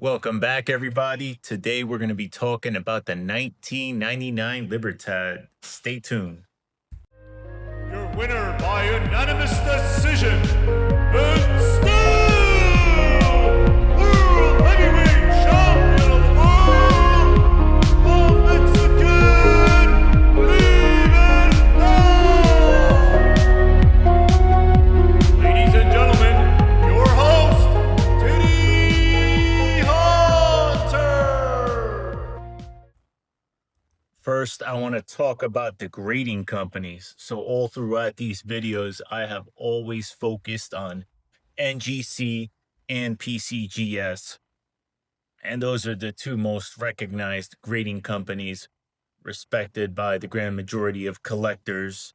Welcome back, everybody. Today we're going to be talking about the 1999 Libertad. Stay tuned. Your winner by unanimous decision, and still World Heavyweight Champion of the World, the Mexican Libertad. Ladies and gentlemen, your host, Titty Hunter. First, I want to talk about the grading companies. So all throughout these videos, I have always focused on NGC and PCGS. And those are the two most recognized grading companies respected by the grand majority of collectors.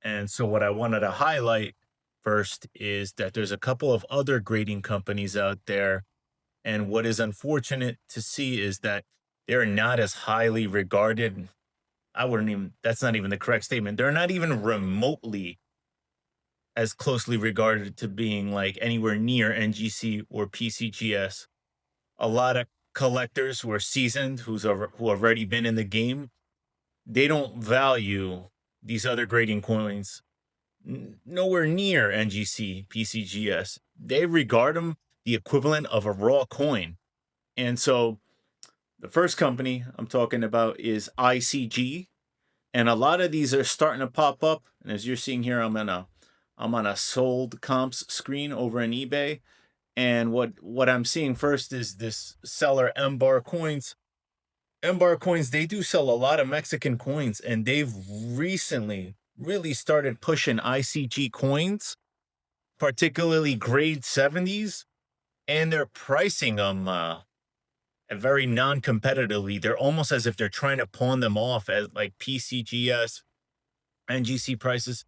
And so what I wanted to highlight first is that there's a couple of other grading companies out there. And what is unfortunate to see is that they're not as highly regarded. That's not even the correct statement. They're not even remotely as closely regarded to being like anywhere near NGC or PCGS. A lot of collectors who are seasoned, who have already been in the game, they don't value these other grading coins nowhere near NGC, PCGS. They regard them the equivalent of a raw coin. And so the first company I'm talking about is ICG. And a lot of these are starting to pop up. And as you're seeing here, I'm on a sold comps screen over on eBay. And what I'm seeing first is this seller M-Bar Coins. M-Bar Coins, they do sell a lot of Mexican coins, and they've recently really started pushing ICG coins, particularly grade 70s, and they're pricing them very non-competitively. They're almost as if they're trying to pawn them off as like PCGS, NGC prices.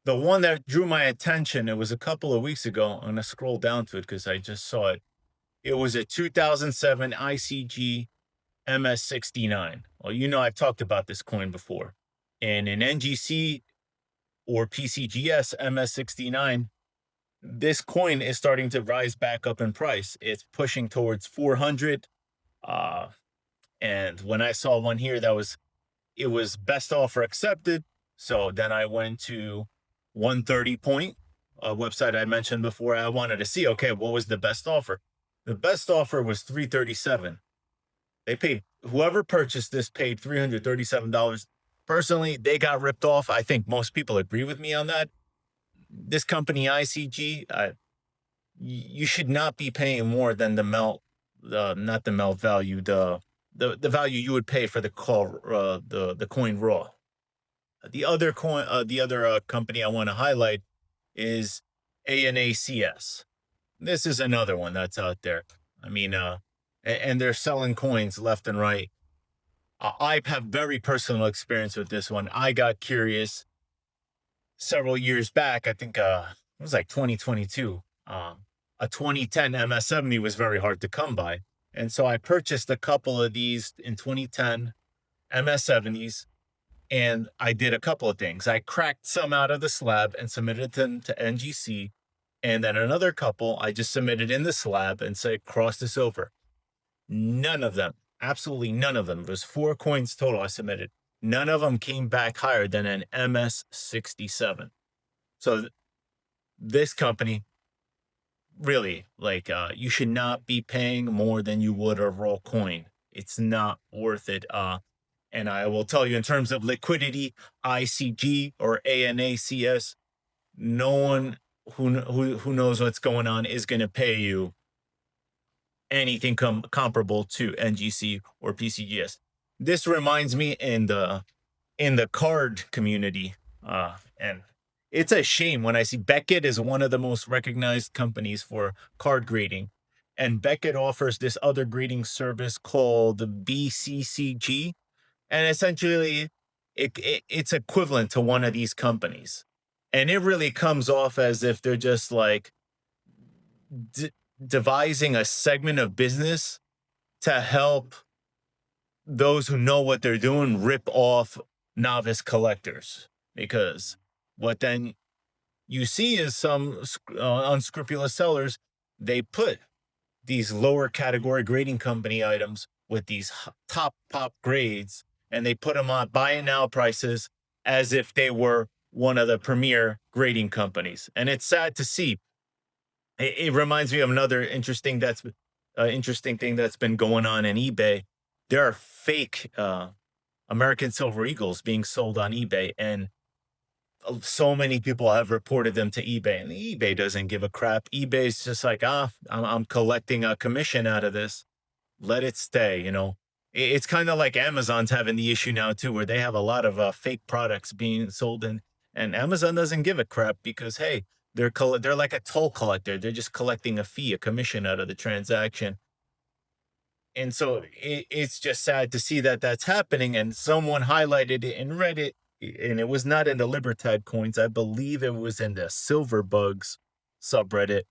The one that drew my attention, it was a couple of weeks ago. I'm going to scroll down to it because I just saw it. It was a 2007 ICG MS69. Well, you know, I've talked about this coin before. And in NGC or PCGS MS69, this coin is starting to rise back up in price. It's pushing towards 400. And when I saw one here it was best offer accepted. So then I went to 130 Point, a website I mentioned before. I wanted to see, okay, what was the best offer? The best offer was $337. Whoever purchased this paid $337. Personally, they got ripped off. I think most people agree with me on that. This company, ICG, you should not be paying more than not the melt value, the value you would pay for the coin raw. The other company I want to highlight is ANACS. This is another one that's out there. I mean, and they're selling coins left and right. I have very personal experience with this one. I got curious several years back. I think it was like 2022. A 2010 MS70 was very hard to come by. And so I purchased a couple of these in 2010 MS70s. And I did a couple of things. I cracked some out of the slab and submitted them to NGC. And then another couple I just submitted in the slab and said, cross this over. None of them, absolutely none of them. There was 4 coins total I submitted. None of them came back higher than an MS67. So this company, really, like, you should not be paying more than you would a raw coin. It's not worth it. And I will tell you, in terms of liquidity, ICG or ANACS, no one who knows what's going on is going to pay you anything comparable to NGC or PCGS. This reminds me in the card community, and it's a shame when I see Beckett is one of the most recognized companies for card grading, and Beckett offers this other grading service called the BCCG. And essentially, it's equivalent to one of these companies. And it really comes off as if they're just like devising a segment of business to help those who know what they're doing rip off novice collectors. Because what then you see is some unscrupulous sellers, they put these lower category grading company items with these top pop grades, and they put them on buy it now prices as if they were one of the premier grading companies. And it's sad to see. It reminds me of another interesting thing that's been going on in eBay. There are fake American Silver Eagles being sold on eBay, and so many people have reported them to eBay, and eBay doesn't give a crap. eBay's just like, I'm collecting a commission out of this. Let it stay. It's kind of like Amazon's having the issue now too, where they have a lot of fake products being sold, and Amazon doesn't give a crap because, hey, they're like a toll collector. They're just collecting a fee, a commission out of the transaction. And so it's just sad to see that that's happening. And someone highlighted it in Reddit, and it was not in the Libertad coins. I believe it was in the Silver Bugs subreddit.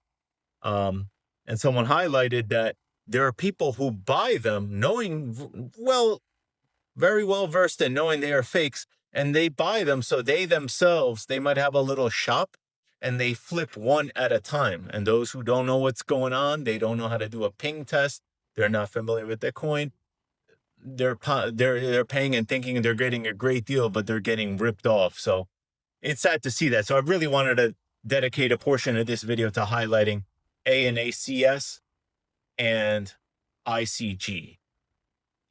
And someone highlighted that there are people who buy them knowing, very well versed in knowing they are fakes, and they buy them so they might have a little shop, and they flip one at a time. And those who don't know what's going on, they don't know how to do a ping test, they're not familiar with the coin, they're paying and thinking they're getting a great deal, but they're getting ripped off. So it's sad to see that. So I really wanted to dedicate a portion of this video to highlighting ANACS and ICG.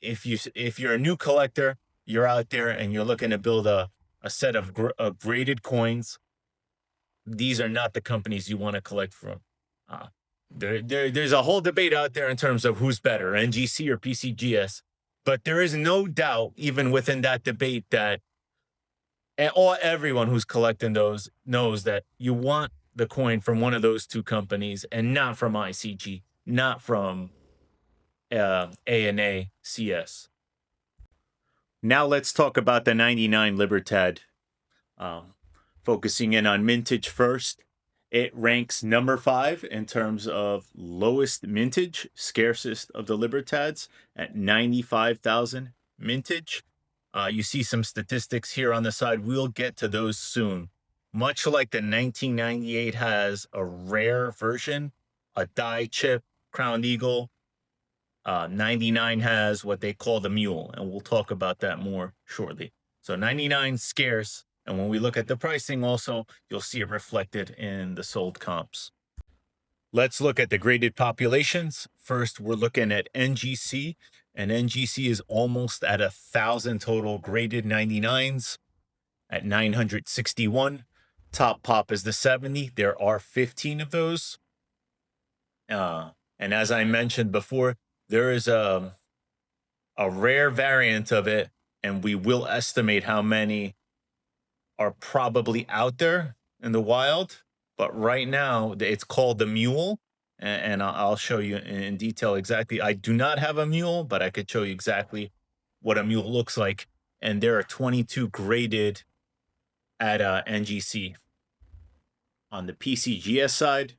If you're a new collector, you're out there and you're looking to build a set of graded coins, these are not the companies you want to collect from. There's a whole debate out there in terms of who's better, NGC or PCGS. But there is no doubt, even within that debate, that everyone who's collecting those knows that you want the coin from one of those two companies and not from ICG, not from ANACS. Now let's talk about the 99 Libertad. Focusing in on Mintage first. It ranks number 5 in terms of lowest mintage, scarcest of the Libertads at 95,000 mintage. You see some statistics here on the side. We'll get to those soon. Much like the 1998 has a rare version, a die chip, Crowned Eagle, 99 has what they call the Mule, and we'll talk about that more shortly. So 99 scarce. And when we look at the pricing also, you'll see it reflected in the sold comps. Let's look at the graded populations. First, we're looking at NGC, and NGC is almost at 1,000 total graded 99s at 961. Top pop is the 70. There are 15 of those. And as I mentioned before, there is a rare variant of it, and we will estimate how many are probably out there in the wild, but right now it's called the Mule, and I'll show you in detail exactly. I do not have a Mule, but I could show you exactly what a Mule looks like, and there are 22 graded at NGC. On the PCGS side,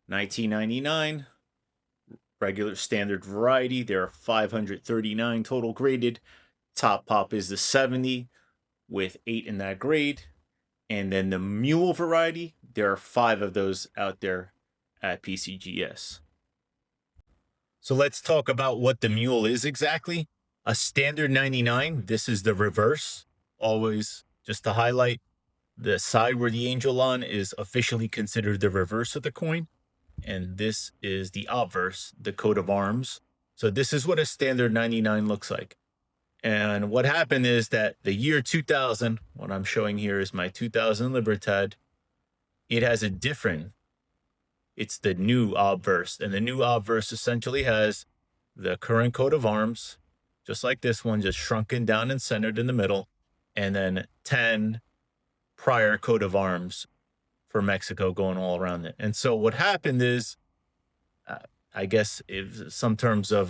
1999 regular standard variety, there are 539 total graded. Top pop is the 70 with 8 in that grade. And then the Mule variety, there are 5 of those out there at PCGS. So let's talk about what the Mule is exactly. A standard 99, this is the reverse. Always, just to highlight, the side where the angel on is officially considered the reverse of the coin. And this is the obverse, the coat of arms. So this is what a standard 99 looks like. And what happened is that the year 2000, what I'm showing here is my 2000 Libertad. It has a different, it's the new obverse. And the new obverse essentially has the current coat of arms, just like this one, just shrunken down and centered in the middle. And then 10 prior coat of arms for Mexico going all around it. And so what happened is, I guess if some terms of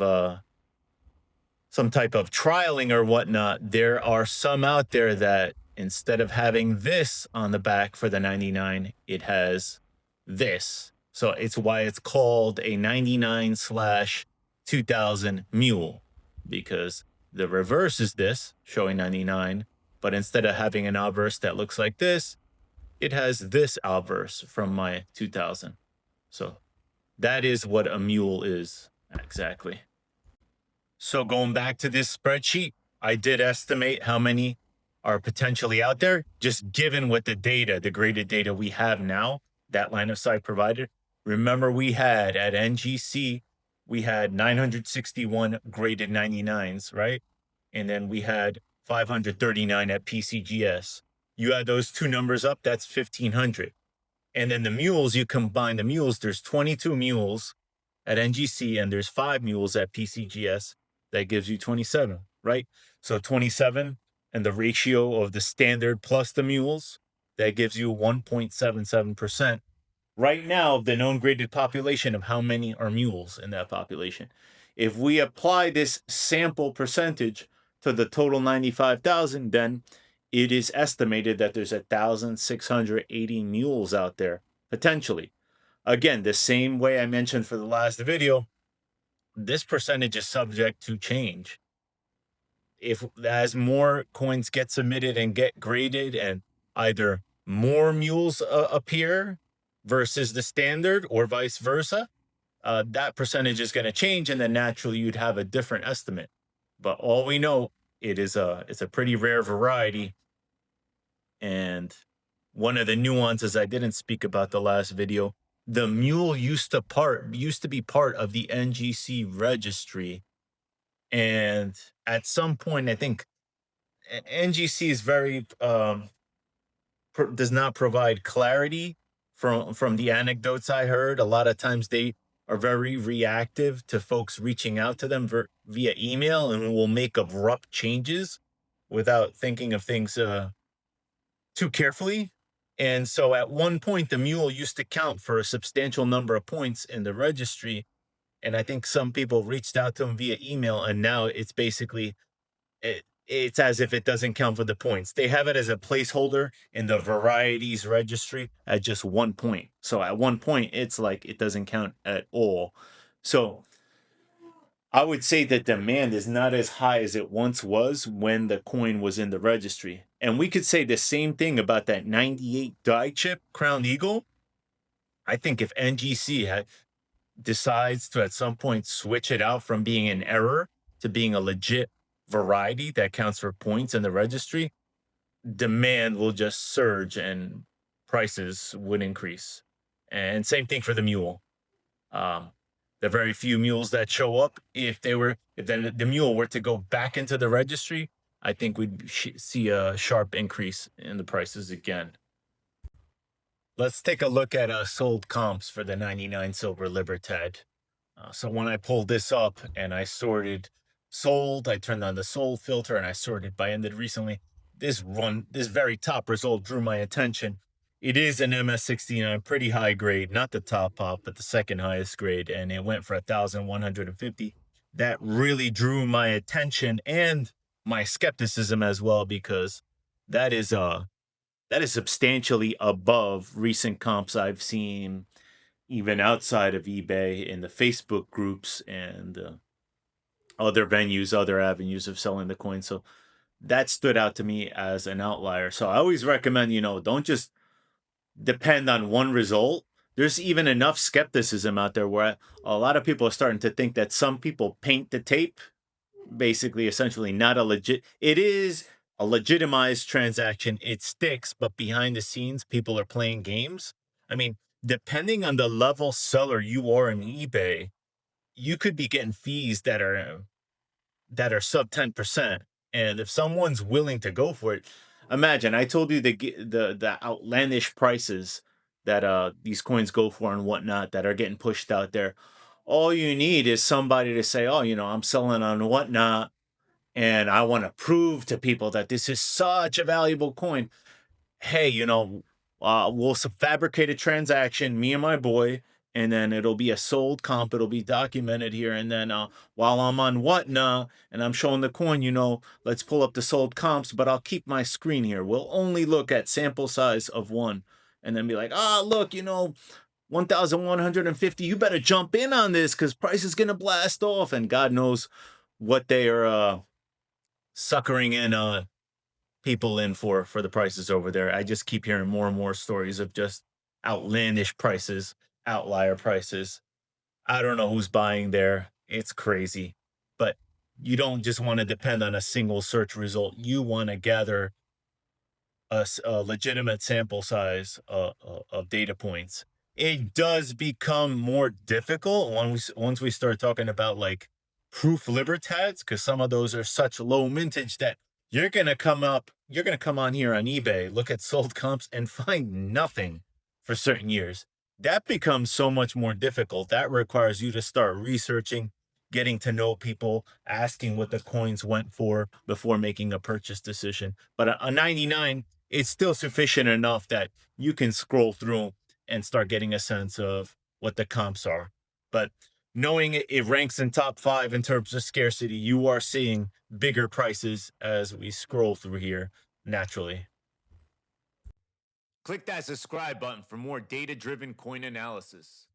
some type of trialing or whatnot, there are some out there that instead of having this on the back for the 99, it has this. So it's why it's called a 99/2000 Mule, because the reverse is this, showing 99, but instead of having an obverse that looks like this, it has this obverse from my 2000. So That is what a mule is exactly. So going back to this spreadsheet, I did estimate how many are potentially out there, just given what the data, the graded data we have now, that line of sight provided. Remember, we had at NGC, we had 961 graded 99s, right? And then we had 539 at PCGS. You add those two numbers up, that's 1,500. And then the mules, you combine the mules, there's 22 mules at NGC and there's 5 mules at PCGS. That gives you 27, right? So 27 and the ratio of the standard plus the mules, that gives you 1.77%. Right now, the known graded population of how many are mules in that population. If we apply this sample percentage to the total 95,000, then it is estimated that there's 1,680 mules out there, potentially. Again, the same way I mentioned for the last video, this percentage is subject to change. If as more coins get submitted and get graded and either more mules appear versus the standard or vice versa, that percentage is going to change, and then naturally you'd have a different estimate. But all we know, it's a pretty rare variety. And one of the nuances I didn't speak about the last video, the mule used to be part of the NGC registry. And at some point, I think NGC is very does not provide clarity from the anecdotes I heard. A lot of times they are very reactive to folks reaching out to them via email and will make abrupt changes without thinking of things too carefully. And so at one point, the mule used to count for a substantial number of points in the registry. And I think some people reached out to him via email, and now it's basically it's as if it doesn't count for the points. They have it as a placeholder in the varieties registry at just 1 point. So at 1 point, it's like it doesn't count at all. So I would say that demand is not as high as it once was when the coin was in the registry. And we could say the same thing about that 98 die chip Crown Eagle. I think if NGC decides to at some point switch it out from being an error to being a legit variety that counts for points in the registry, demand will just surge and prices would increase. And same thing for the mule. The very few mules that show up, if then the mule were to go back into the registry, I think we'd see a sharp increase in the prices again. Let's take a look at sold comps for the 99 Silver Libertad. So when I pulled this up and I sorted sold, I turned on the sold filter and I sorted by ended recently. This very top result drew my attention. It is an MS69, pretty high grade, not the top pop, but the second highest grade, and it went for 1,150. That really drew my attention and my skepticism as well, because that is substantially above recent comps I've seen, even outside of eBay, in the Facebook groups and other venues, other avenues of selling the coin. So that stood out to me as an outlier. So I always recommend, don't just depend on one result. There's even enough skepticism out there where a lot of people are starting to think that some people paint the tape, basically, essentially not a legit. It is a legitimized transaction. It sticks, but behind the scenes, people are playing games. I mean, depending on the level seller you are in eBay, you could be getting fees that are sub 10%. And if someone's willing to go for it, imagine I told you the outlandish prices that these coins go for and whatnot that are getting pushed out there. All you need is somebody to say, oh, I'm selling on whatnot, and I want to prove to people that this is such a valuable coin. Hey, we'll fabricate a transaction, me and my boy, and then it'll be a sold comp. It'll be documented here. And then while I'm on whatnot and I'm showing the coin, let's pull up the sold comps, but I'll keep my screen here. We'll only look at sample size of one and then be like, look, 1,150. You better jump in on this because price is going to blast off. And God knows what they are suckering in people in for the prices over there. I just keep hearing more and more stories of just outlandish prices, outlier prices. I don't know who's buying there. It's crazy. But you don't just want to depend on a single search result. You want to gather a legitimate sample size of data points. It does become more difficult when once we start talking about like proof libertads, because some of those are such low mintage that you're gonna come on here on eBay, look at sold comps, and find nothing for certain years. That becomes so much more difficult. That requires you to start researching, getting to know people, asking what the coins went for before making a purchase decision. But a 99, it's still sufficient enough that you can scroll through and start getting a sense of what the comps are. But knowing it ranks in top 5 in terms of scarcity, you are seeing bigger prices as we scroll through here naturally. Click that subscribe button for more data driven coin analysis.